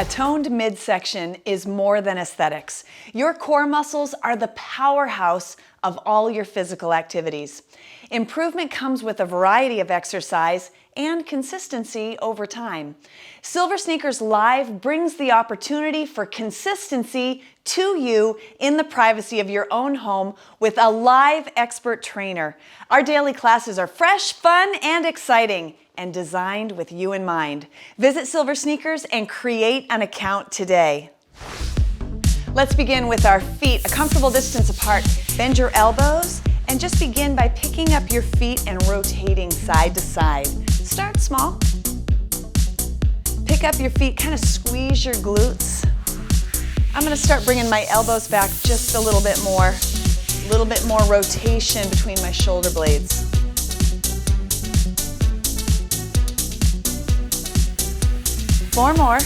A toned midsection is more than aesthetics. Your core muscles are the powerhouse of all your physical activities. Improvement comes with a variety of exercise and consistency over time. SilverSneakers Live brings the opportunity for consistency to you in the privacy of your own home with a live expert trainer. Our daily classes are fresh, fun, and exciting, and designed with you in mind. Visit SilverSneakers and create an account today. Let's begin with our feet a comfortable distance apart. Bend your elbows and just begin by picking up your feet and rotating side to side. Start small. Pick up your feet, kind of squeeze your glutes. I'm going to start bringing my elbows back just a little bit more rotation between my shoulder blades. Four more.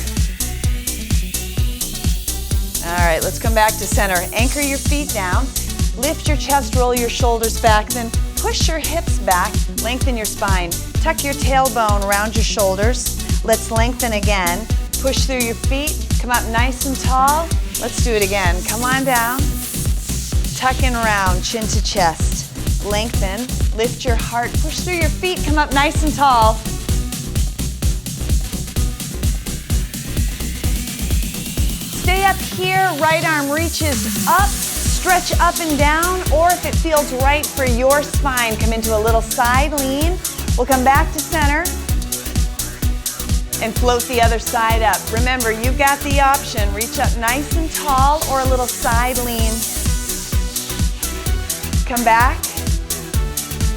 All right, let's come back to center. Anchor your feet down. Lift your chest, roll your shoulders back, then push your hips back, lengthen your spine. Tuck your tailbone around your shoulders. Let's lengthen again. Push through your feet, come up nice and tall. Let's do it again. Come on down. Tuck and round, chin to chest. Lengthen, lift your heart, push through your feet, come up nice and tall. Stay up here, right arm reaches up, stretch up and down, or if it feels right for your spine, come into a little side lean. We'll come back to center and float the other side up. Remember, you've got the option, reach up nice and tall or a little side lean. Come back.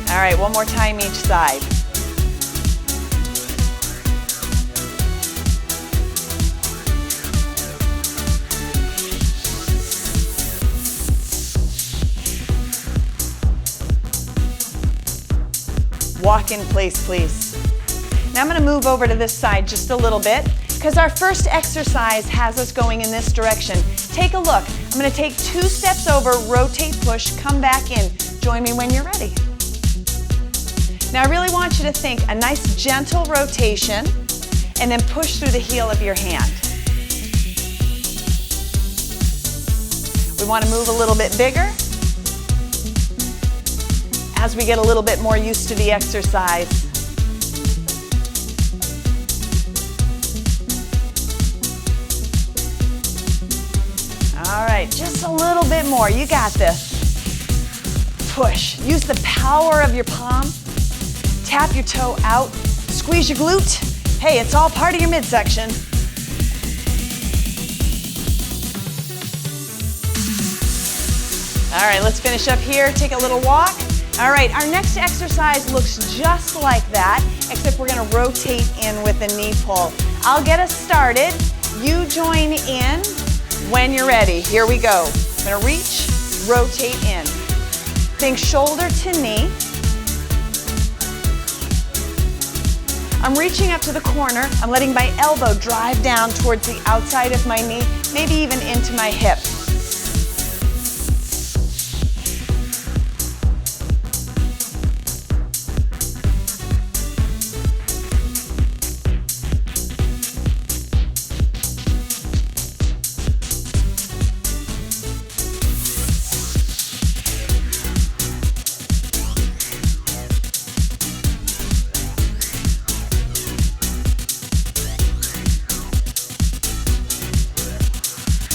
All right, one more time each side. Walk in place, please. Now I'm going to move over to this side just a little bit because our first exercise has us going in this direction. Take a look. I'm going to take 2 steps over, rotate, push, come back in. Join me when you're ready. Now I really want you to think a nice gentle rotation and then push through the heel of your hand. We want to move a little bit bigger as we get a little bit more used to the exercise. All right, just a little bit more. You got this. Push. Use the power of your palm. Tap your toe out. Squeeze your glute. Hey, it's all part of your midsection. All right, let's finish up here. Take a little walk. All right, our next exercise looks just like that, except we're gonna rotate in with a knee pull. I'll get us started. You join in when you're ready. Here we go. I'm gonna reach, rotate in. Think shoulder to knee. I'm reaching up to the corner. I'm letting my elbow drive down towards the outside of my knee, maybe even into my hip.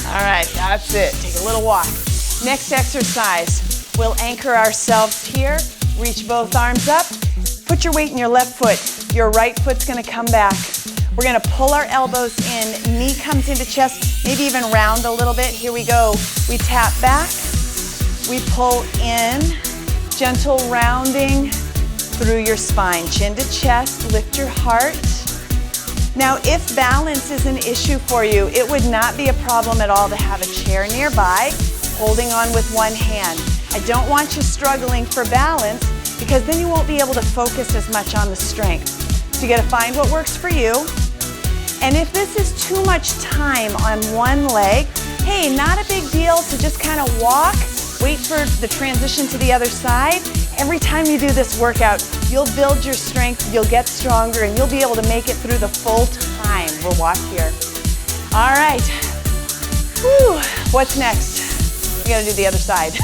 All right, that's it. Take a little walk. Next exercise, we'll anchor ourselves here. Reach both arms up. Put your weight in your left foot. Your right foot's gonna come back. We're gonna pull our elbows in. Knee comes into chest, maybe even round a little bit. Here we go. We tap back. We pull in. Gentle rounding through your spine. Chin to chest, lift your heart. Now, if balance is an issue for you, it would not be a problem at all to have a chair nearby, holding on with one hand. I don't want you struggling for balance because then you won't be able to focus as much on the strength. So you gotta find what works for you. And if this is too much time on one leg, hey, not a big deal to just kind of walk, wait for the transition to the other side. Every time you do this workout, you'll build your strength, you'll get stronger, and you'll be able to make it through the full time we'll walk here. All right. Whew. What's next? We gotta do the other side.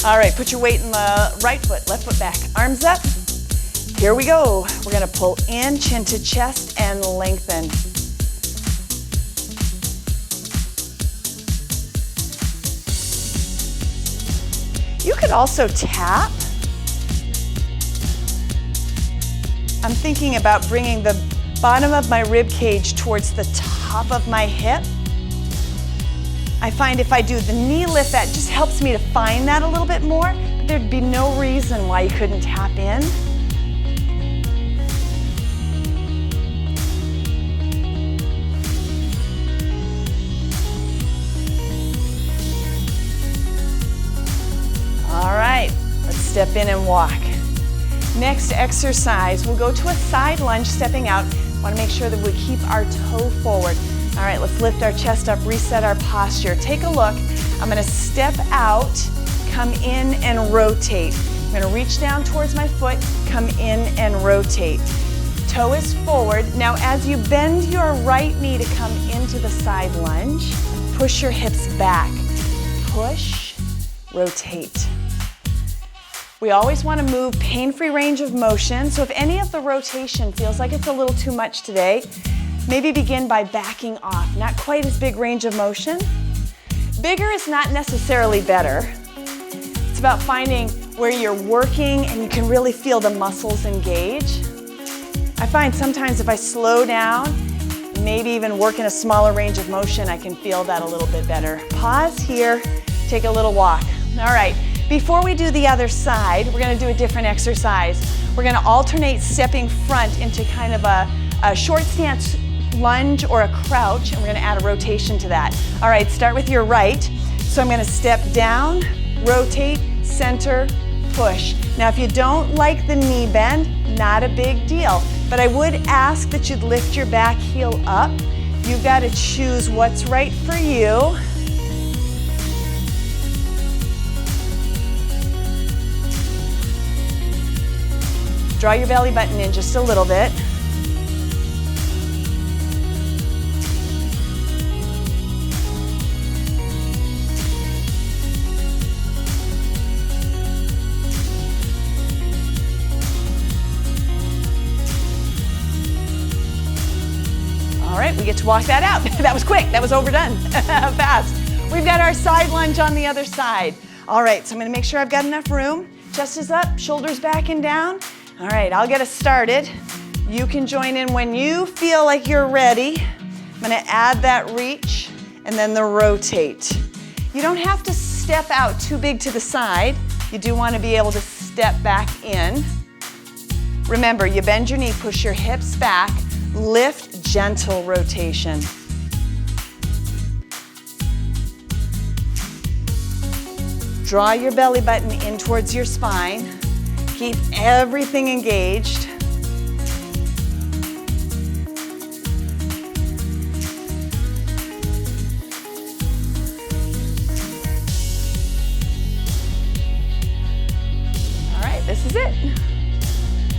All right, put your weight in the right foot, left foot back. Arms up. Here we go. We're gonna pull in, chin to chest, and lengthen. You could also tap. I'm thinking about bringing the bottom of my rib cage towards the top of my hip. I find if I do the knee lift, that just helps me to find that a little bit more, but there'd be no reason why you couldn't tap in. All right, let's step in and walk. Next exercise, we'll go to a side lunge, stepping out. Want to make sure that we keep our toe forward. All right, let's lift our chest up, reset our posture. Take a look. I'm going to step out, come in and rotate. I'm going to reach down towards my foot, come in and rotate. Toe is forward. Now as you bend your right knee to come into the side lunge, push your hips back. Push, rotate. We always want to move pain-free range of motion, so if any of the rotation feels like it's a little too much today, maybe begin by backing off. Not quite as big range of motion. Bigger is not necessarily better. It's about finding where you're working and you can really feel the muscles engage. I find sometimes if I slow down, maybe even work in a smaller range of motion, I can feel that a little bit better. Pause here, take a little walk. All right. Before we do the other side, we're gonna do a different exercise. We're gonna alternate stepping front into kind of a short stance lunge or a crouch, and we're gonna add a rotation to that. All right, start with your right. So I'm gonna step down, rotate, center, push. Now if you don't like the knee bend, not a big deal, but I would ask that you'd lift your back heel up. You've gotta choose what's right for you. Draw your belly button in just a little bit. All right, we get to walk that out. That was quick, that was overdone, fast. We've got our side lunge on the other side. All right, so I'm gonna make sure I've got enough room. Chest is up, shoulders back and down. All right, I'll get us started. You can join in when you feel like you're ready. I'm gonna add that reach and then the rotate. You don't have to step out too big to the side. You do wanna be able to step back in. Remember, you bend your knee, push your hips back, lift, gentle rotation. Draw your belly button in towards your spine. Keep everything engaged. All right, this is it.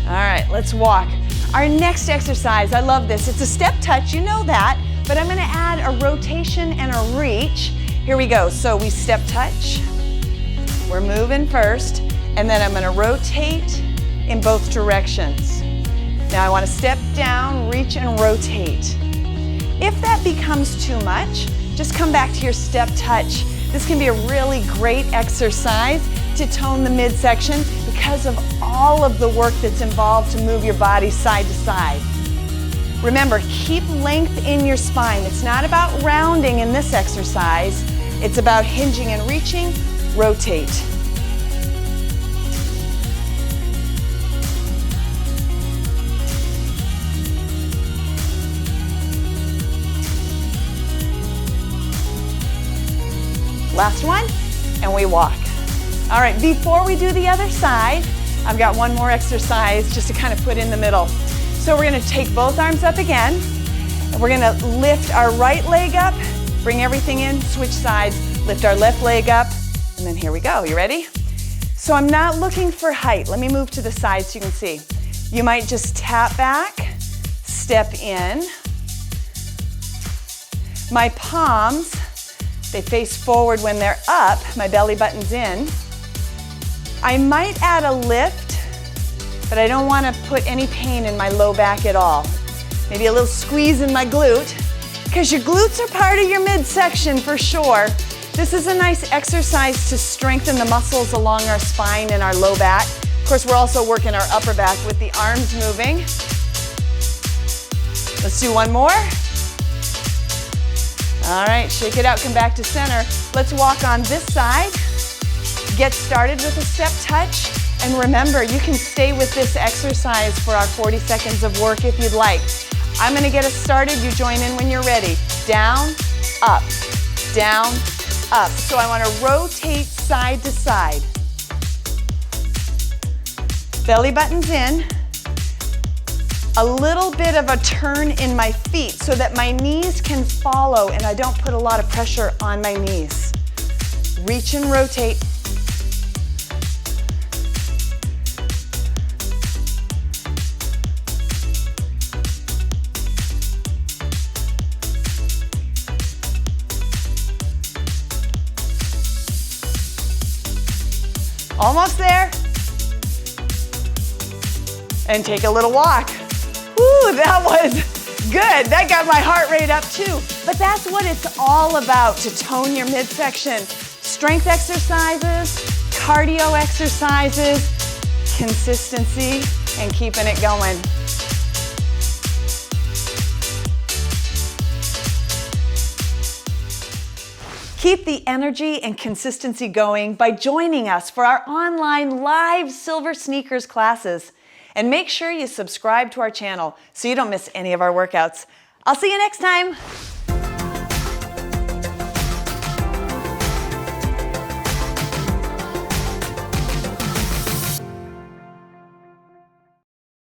All right, let's walk. Our next exercise, I love this. It's a step touch, you know that, but I'm gonna add a rotation and a reach. Here we go, so we step touch. We're moving first. And then I'm gonna rotate in both directions. Now I wanna step down, reach and rotate. If that becomes too much, just come back to your step touch. This can be a really great exercise to tone the midsection because of all of the work that's involved to move your body side to side. Remember, keep length in your spine. It's not about rounding in this exercise. It's about hinging and reaching, rotate. Last one, and we walk. All right, before we do the other side, I've got one more exercise just to kind of put in the middle. So we're gonna take both arms up again, and we're gonna lift our right leg up, bring everything in, switch sides, lift our left leg up, and then here we go. You ready? So I'm not looking for height. Let me move to the side so you can see. You might just tap back, step in, My palms, they face forward when they're up, my belly button's in. I might add a lift, but I don't want to put any pain in my low back at all. Maybe a little squeeze in my glute, because your glutes are part of your midsection for sure. This is a nice exercise to strengthen the muscles along our spine and our low back. Of course, we're also working our upper back with the arms moving. Let's do one more. All right, shake it out, come back to center. Let's walk on this side. Get started with a step touch. And remember, you can stay with this exercise for our 40 seconds of work if you'd like. I'm gonna get us started. You join in when you're ready. Down, up, down, up. So I wanna rotate side to side. Belly button's in. A little bit of a turn in my feet so that my knees can follow and I don't put a lot of pressure on my knees. Reach and rotate. Almost there. And take a little walk. Woo, that was good. That got my heart rate up too. But that's what it's all about, to tone your midsection. Strength exercises, cardio exercises, consistency, and keeping it going. Keep the energy and consistency going by joining us for our online live SilverSneakers classes. And make sure you subscribe to our channel so you don't miss any of our workouts. I'll see you next time.